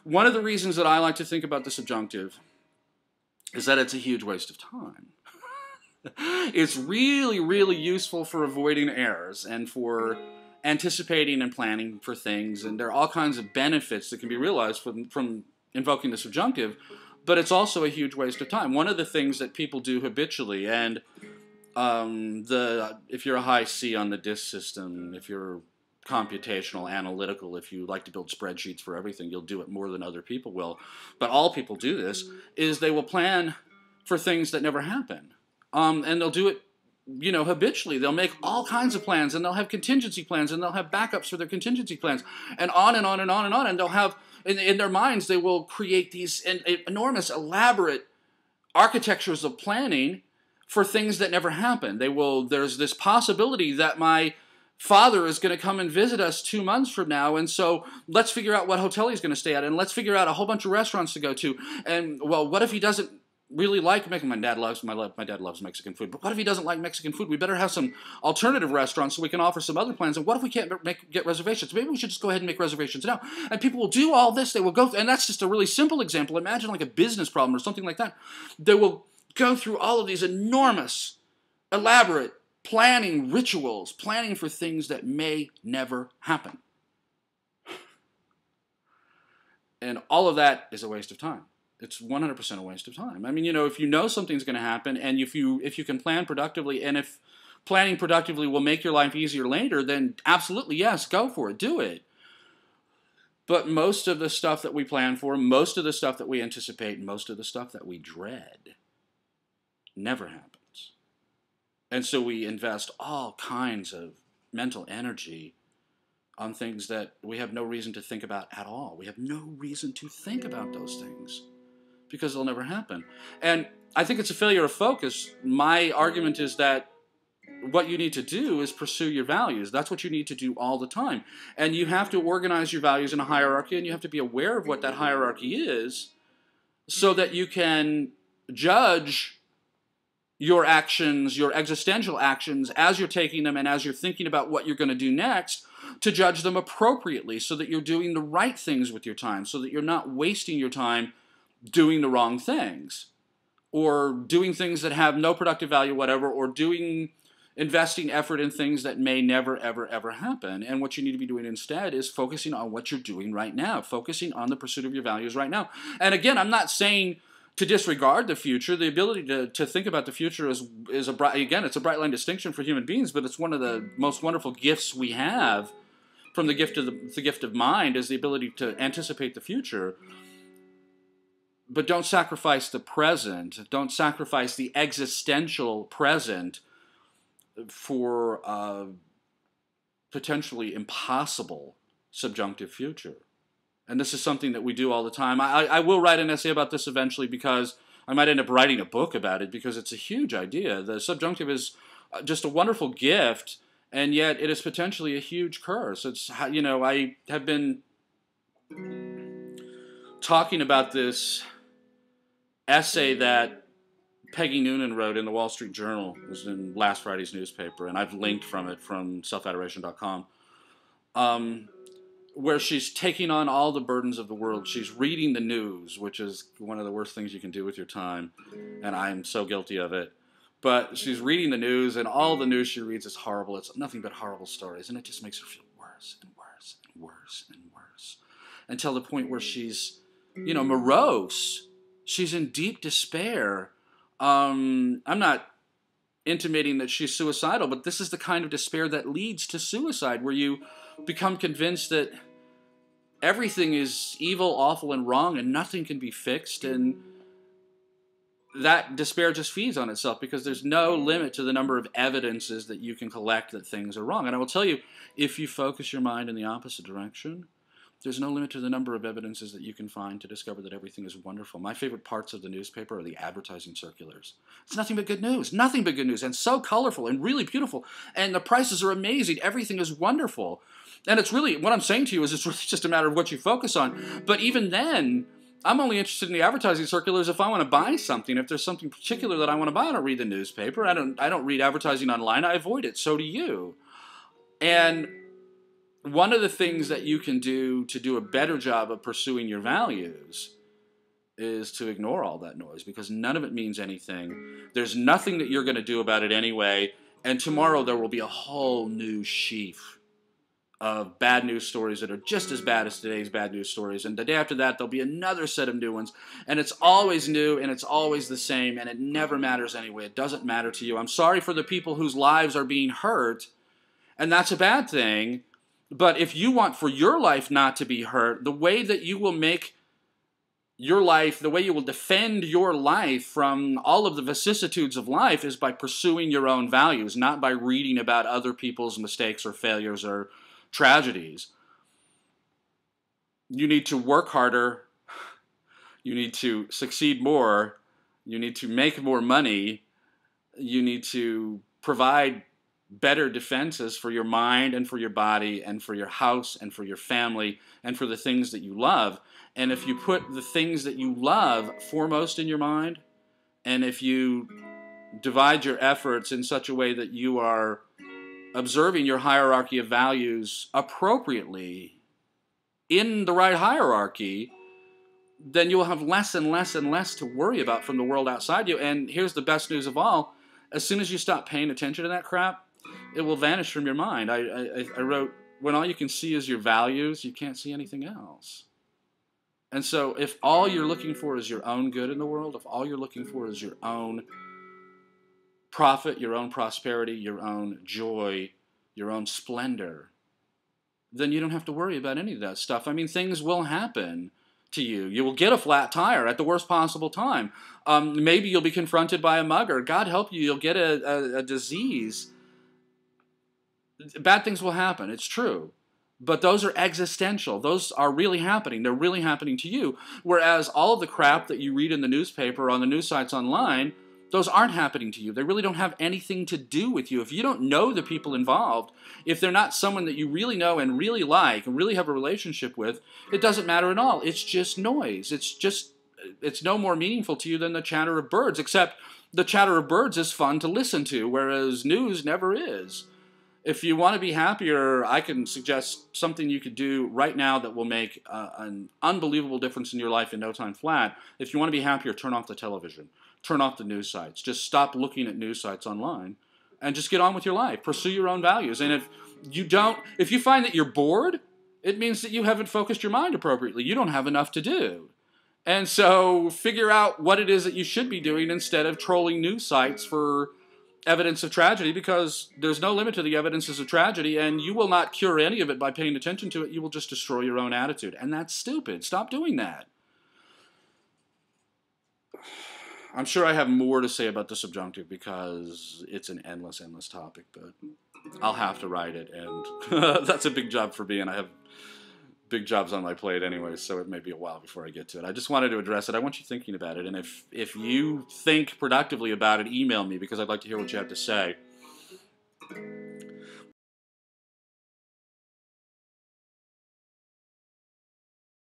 One of the reasons that I like to think about the subjunctive is that it's a huge waste of time. It's really, really useful for avoiding errors and for anticipating and planning for things, and there are all kinds of benefits that can be realized from invoking the subjunctive, but it's also a huge waste of time. One of the things that people do habitually, and if you're a high C on the DISC system, if you're computational, analytical, if you like to build spreadsheets for everything, you'll do it more than other people will, but all people do this, is they will plan for things that never happen. And they'll do it, you know, habitually. They'll make all kinds of plans, and they'll have contingency plans, and they'll have backups for their contingency plans, and on and on and on and on. And they'll have, in their minds, they will create these enormous, elaborate architectures of planning for things that never happen. There's this possibility that my father is going to come and visit us 2 months from now, and so let's figure out what hotel he's going to stay at, and let's figure out a whole bunch of restaurants to go to. And, well, what if he doesn't really like Mexican. My dad loves Mexican food, but what if he doesn't like Mexican food? We better have some alternative restaurants so we can offer some other plans. And what if we can't get reservations? Maybe we should just go ahead and make reservations now. And people will do all this. They will go, and that's just a really simple example. Imagine like a business problem or something like that. They will go through all of these enormous, elaborate planning rituals, planning for things that may never happen. And all of that is a waste of time. It's 100% a waste of time. I mean, you know, if you know something's going to happen, and if you can plan productively, and if planning productively will make your life easier later, then absolutely, yes, go for it, do it. But most of the stuff that we plan for, most of the stuff that we anticipate, most of the stuff that we dread never happens. And so we invest all kinds of mental energy on things that we have no reason to think about at all. We have no reason to think about those things, because they'll never happen. And I think it's a failure of focus. My argument is that what you need to do is pursue your values. That's what you need to do all the time. And you have to organize your values in a hierarchy, and you have to be aware of what that hierarchy is so that you can judge your actions, your existential actions, as you're taking them and as you're thinking about what you're going to do next, to judge them appropriately so that you're doing the right things with your time, so that you're not wasting your time doing the wrong things, or doing things that have no productive value, whatever, or investing effort in things that may never, ever, ever happen. And what you need to be doing instead is focusing on what you're doing right now, focusing on the pursuit of your values right now. And again, I'm not saying to disregard the future. The ability to think about the future is it's a bright line distinction for human beings, but it's one of the most wonderful gifts we have from the gift of mind, is the ability to anticipate the future. But don't sacrifice the present. Don't sacrifice the existential present for a potentially impossible subjunctive future. And this is something that we do all the time. I will write an essay about this eventually, because I might end up writing a book about it, because it's a huge idea. The subjunctive is just a wonderful gift, and yet it is potentially a huge curse. It's, you know, I have been talking about this essay that Peggy Noonan wrote in the Wall Street Journal. It was in last Friday's newspaper, and I've linked from it from selfadoration.com, where she's taking on all the burdens of the world. She's reading the news, which is one of the worst things you can do with your time, and I'm so guilty of it. But she's reading the news, and all the news she reads is horrible. It's nothing but horrible stories, and it just makes her feel worse and worse and worse and worse, until the point where she's, you know, morose. She's in deep despair. I'm not intimating that she's suicidal, but this is the kind of despair that leads to suicide, where you become convinced that everything is evil, awful, and wrong, and nothing can be fixed, and that despair just feeds on itself, because there's no limit to the number of evidences that you can collect that things are wrong. And I will tell you, if you focus your mind in the opposite direction, there's no limit to the number of evidences that you can find to discover that everything is wonderful. My favorite parts of the newspaper are the advertising circulars. It's nothing but good news, and so colorful and really beautiful, and the prices are amazing. Everything is wonderful. And it's really, what I'm saying to you is, it's really just a matter of what you focus on. But even then, I'm only interested in the advertising circulars if I want to buy something. If there's something particular that I want to buy, I don't read the newspaper. I don't read advertising online. I avoid it. So do you. And one of the things that you can do to do a better job of pursuing your values is to ignore all that noise, because none of it means anything. There's nothing that you're going to do about it anyway, and tomorrow there will be a whole new sheaf of bad news stories that are just as bad as today's bad news stories, and the day after that there'll be another set of new ones, and it's always new, and it's always the same, and it never matters anyway. It doesn't matter to you. I'm sorry for the people whose lives are being hurt, and that's a bad thing, but if you want for your life not to be hurt, the way that you will make your life, the way you will defend your life from all of the vicissitudes of life is by pursuing your own values, not by reading about other people's mistakes or failures or tragedies. You need to work harder. You need to succeed more. You need to make more money. You need to provide better defenses for your mind and for your body and for your house and for your family and for the things that you love. And if you put the things that you love foremost in your mind, and if you divide your efforts in such a way that you are observing your hierarchy of values appropriately in the right hierarchy, then you'll have less and less and less to worry about from the world outside you. And here's the best news of all. As soon as you stop paying attention to that crap, it will vanish from your mind. I wrote, when all you can see is your values, you can't see anything else. And so if all you're looking for is your own good in the world, if all you're looking for is your own profit, your own prosperity, your own joy, your own splendor, then you don't have to worry about any of that stuff. I mean, things will happen to you. You will get a flat tire at the worst possible time. Maybe you'll be confronted by a mugger. God help you, you'll get a disease. Bad things will happen. It's true. But those are existential. Those are really happening. They're really happening to you. Whereas all of the crap that you read in the newspaper, on the news sites online, those aren't happening to you. They really don't have anything to do with you. If you don't know the people involved, if they're not someone that you really know and really like and really have a relationship with, it doesn't matter at all. It's just noise. It's no more meaningful to you than the chatter of birds, except the chatter of birds is fun to listen to, whereas news never is. If you want to be happier, I can suggest something you could do right now that will make an unbelievable difference in your life in no time flat. If you want to be happier, turn off the television. Turn off the news sites. Just stop looking at news sites online and just get on with your life. Pursue your own values. And if you find that you're bored, it means that you haven't focused your mind appropriately. You don't have enough to do. And so figure out what it is that you should be doing instead of trolling news sites for evidence of tragedy, because there's no limit to the evidences of tragedy, and you will not cure any of it by paying attention to it. You will just destroy your own attitude. And that's stupid. Stop doing that. I'm sure I have more to say about the subjunctive because it's an endless, endless topic, but I'll have to write it, and that's a big job for me, and I have big jobs on my plate anyway, so it may be a while before I get to it. I just wanted to address it. I want you thinking about it, and if you think productively about it, email me, because I'd like to hear what you have to say.